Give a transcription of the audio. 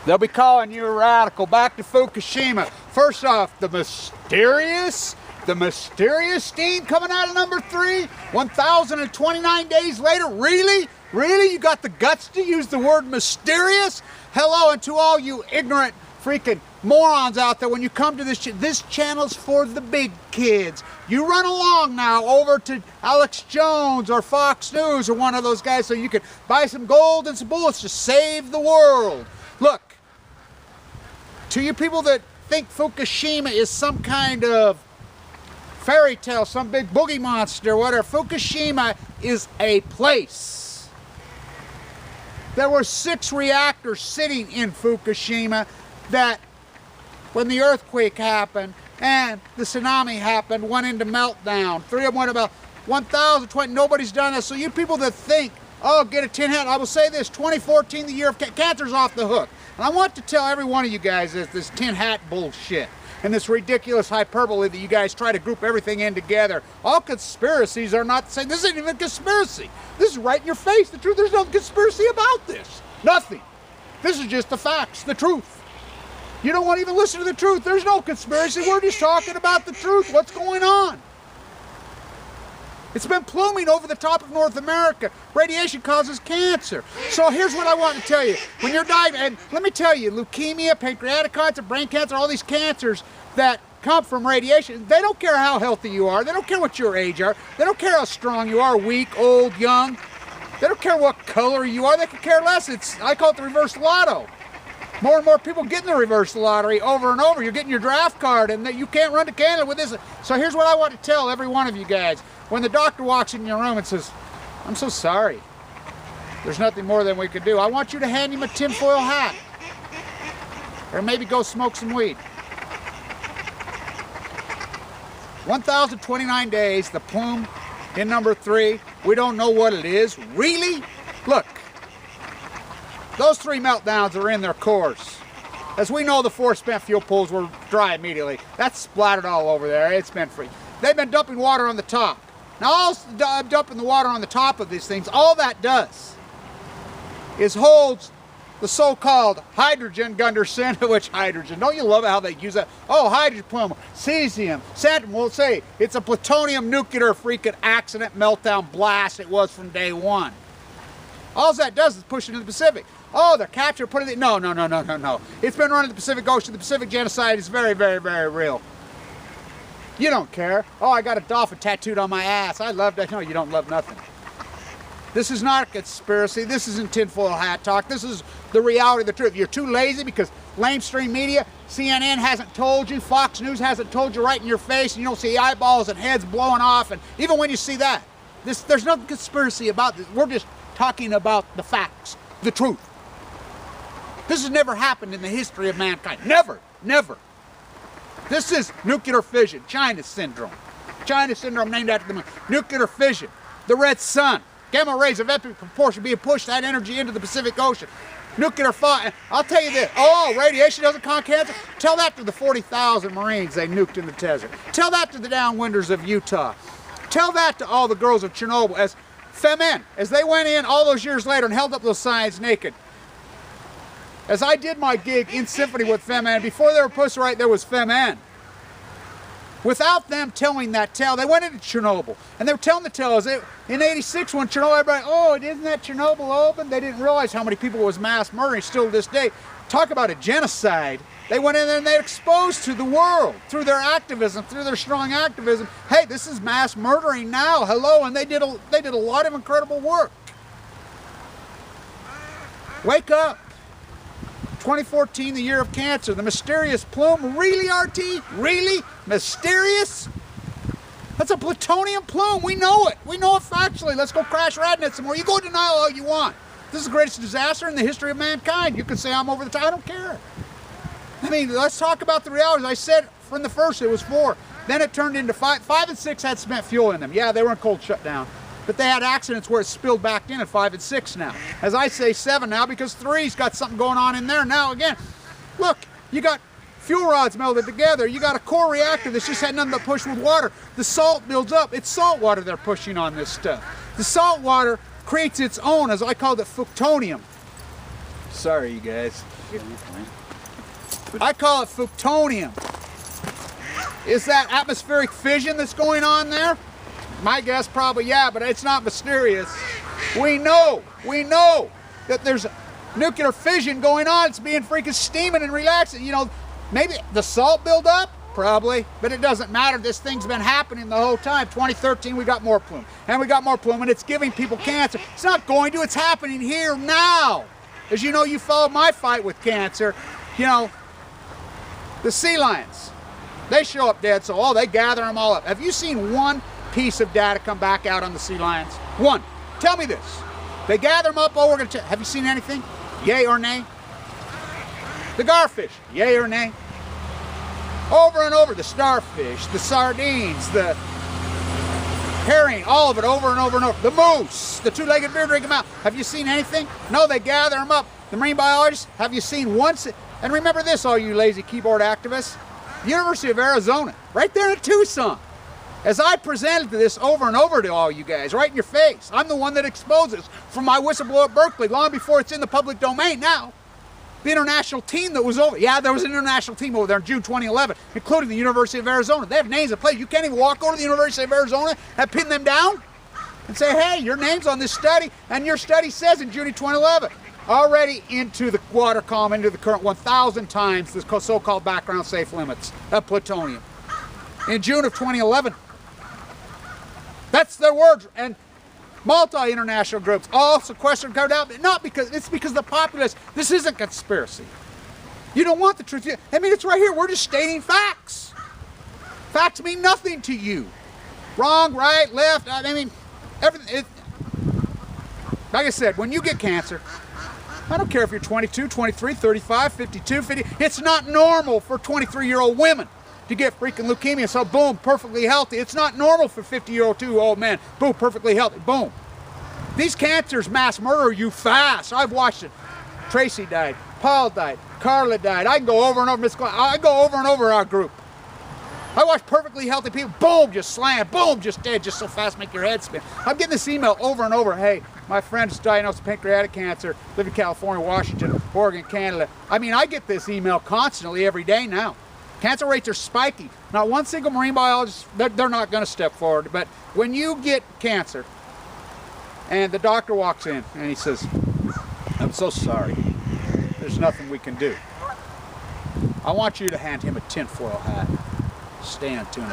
They'll be calling you a radical. Back to Fukushima. First off, the mysterious steam coming out of number 3, 1,029 days later. Really? Really? You got the guts to use the word mysterious? Hello, and to all you ignorant freaking morons out there, when you come to this channel's for the big kids. You run along now over to Alex Jones or Fox News or one of those guys so you can buy some gold and some bullets to save the world. Look, to you people that think Fukushima is some kind of fairy tale, some big boogie monster, whatever, Fukushima is a place. There were 6 reactors sitting in Fukushima that, when the earthquake happened and the tsunami happened, went into meltdown. 3 of them went about 1,020. Nobody's done this. So you people that think, oh, get a tin hat, I will say this, 2014, the year of cancer's off the hook. And I want to tell every one of you guys this tin hat bullshit and this ridiculous hyperbole that you guys try to group everything in together. All conspiracies are not the same. This isn't even a conspiracy. This is right in your face. The truth, there's no conspiracy about this. Nothing. This is just the facts, the truth. You don't want to even listen to the truth. There's no conspiracy. We're just talking about the truth. What's going on? It's been pluming over the top of North America. Radiation causes cancer. So here's what I want to tell you. When you're dying, and let me tell you, leukemia, pancreatic cancer, brain cancer, all these cancers that come from radiation, they don't care how healthy you are. They don't care what your age are. They don't care how strong you are, weak, old, young. They don't care what color you are. They could care less. I call it the reverse lotto. More and more people getting the reverse lottery over and over. You're getting your draft card and you can't run to Canada with this. So here's what I want to tell every one of you guys. When the doctor walks in your room and says, I'm so sorry, there's nothing more than we could do, I want you to hand him a tinfoil hat. Or maybe go smoke some weed. 1,029 days, the plume in number 3. We don't know what it is. Really? Look. Those 3 meltdowns are in their cores. As we know, the 4 spent fuel pools were dry immediately. That's splattered all over there. It's been free. They've been dumping water on the top. Now, all dumping the water on the top of these things, all that does is holds the so-called hydrogen, Gunderson, which hydrogen, don't you love how they use that? Oh, hydrogen plume, cesium, Saturn, we'll say it's a plutonium nuclear freaking accident, meltdown, blast it was from day one. All that does is push it into the Pacific. Oh, they're captured, put it in. No. It's been run in the Pacific Ocean. The Pacific genocide is very, very, very real. You don't care. Oh, I got a dolphin tattooed on my ass. I love that. No, you don't love nothing. This is not a conspiracy. This isn't tinfoil hat talk. This is the reality, the truth. You're too lazy because lamestream media, CNN hasn't told you, Fox News hasn't told you right in your face, and you don't see eyeballs and heads blowing off, and even when you see that, there's no conspiracy about this. We're just talking about the facts, the truth. This has never happened in the history of mankind. Never, never. This is nuclear fission, China syndrome. China syndrome named after the moon. Nuclear fission, the red sun, gamma rays of epic proportion being pushed that energy into the Pacific Ocean. Nuclear fire. I'll tell you this. Oh, radiation doesn't cause cancer. Tell that to the 40,000 Marines they nuked in the desert. Tell that to the downwinders of Utah. Tell that to all the girls of Chernobyl as Femen, as they went in all those years later and held up those signs naked. As I did my gig in symphony with Femen, before they were pushed right, there was Femen. Without them telling that tale, they went into Chernobyl, and they were telling the tales. In '86, when Chernobyl, everybody, oh, isn't that Chernobyl open? They didn't realize how many people was mass murdering still to this day. Talk about a genocide. They went in there and they exposed to the world through their activism, through their strong activism. Hey, this is mass murdering now. Hello, and they did a lot of incredible work. Wake up. 2014, the year of cancer, the mysterious plume. Really, RT? Really? Mysterious? That's a plutonium plume. We know it. We know it factually. Let's go crash Radnet some more. You go denial all you want. This is the greatest disaster in the history of mankind. You can say I'm over the top. I don't care. I mean, let's talk about the realities. I said from the first it was 4. Then it turned into 5. 5 and 6 had spent fuel in them. Yeah, they were in cold shutdown. But they had accidents where it spilled back in at 5 and 6 now. As I say 7 now because 3's got something going on in there now again. Look, you got fuel rods melted together. You got a core reactor that's just had nothing but push with water. The salt builds up. It's salt water they're pushing on this stuff. The salt water creates its own, as I call it, FUKTONIUM. Sorry, you guys. I call it FUKTONIUM. Is that atmospheric fission that's going on there? My guess probably yeah, but it's not mysterious. We know that there's nuclear fission going on. It's being freaking steaming and relaxing. You know, maybe the salt buildup? Probably, but it doesn't matter. This thing's been happening the whole time. 2013, we got more plume, and we got more plume, and it's giving people cancer. It's not going to, it's happening here now. As you know, you followed my fight with cancer. You know, the sea lions, they show up dead, so they gather them all up. Have you seen one piece of data come back out on the sea lions? One. Tell me this. They gather them up, we're going to have you seen anything? Yay or nay? The garfish, yay or nay? Over and over, the starfish, the sardines, the herring, all of it over and over and over. The moose, the two-legged beer-drinking mouse. Have you seen anything? No, they gather them up. The marine biologists, have you seen once? And remember this, all you lazy keyboard activists. The University of Arizona, right there in Tucson. As I presented this over and over to all you guys, right in your face. I'm the one that exposes from my whistleblower at Berkeley long before it's in the public domain now. The international team that was over. Yeah, there was an international team over there in June 2011, including the University of Arizona. They have names of places. You can't even walk over to the University of Arizona and pin them down and say, hey, your name's on this study, and your study says in June 2011, already into the water column, into the current 1,000 times the so-called background safe limits of plutonium. In June of 2011. That's their words. And multi-international groups all sequestered, covered out. Not because, it's because the populace, this isn't conspiracy. You don't want the truth. I mean, it's right here. We're just stating facts. Facts mean nothing to you. Wrong, right, left, I mean, everything. Like I said, when you get cancer, I don't care if you're 22, 23, 35, 52, 50. It's not normal for 23-year-old women to get freaking leukemia, so boom, perfectly healthy. It's not normal for 50-year-old men, boom, perfectly healthy, boom. These cancers mass murder you fast. I've watched it. Tracy died, Paul died, Carla died. I can go over and over, I go over and over our group. I watch perfectly healthy people, boom, just slam, boom, just dead, just so fast make your head spin. I'm getting this email over and over, hey, my friend is diagnosed with pancreatic cancer, live in California, Washington, Oregon, Canada. I mean, I get this email constantly every day now. Cancer rates are spiky. Not one single marine biologist, they're not going to step forward. But when you get cancer, and the doctor walks in and he says, I'm so sorry, there's nothing we can do. I want you to hand him a tinfoil hat. Stay tuned.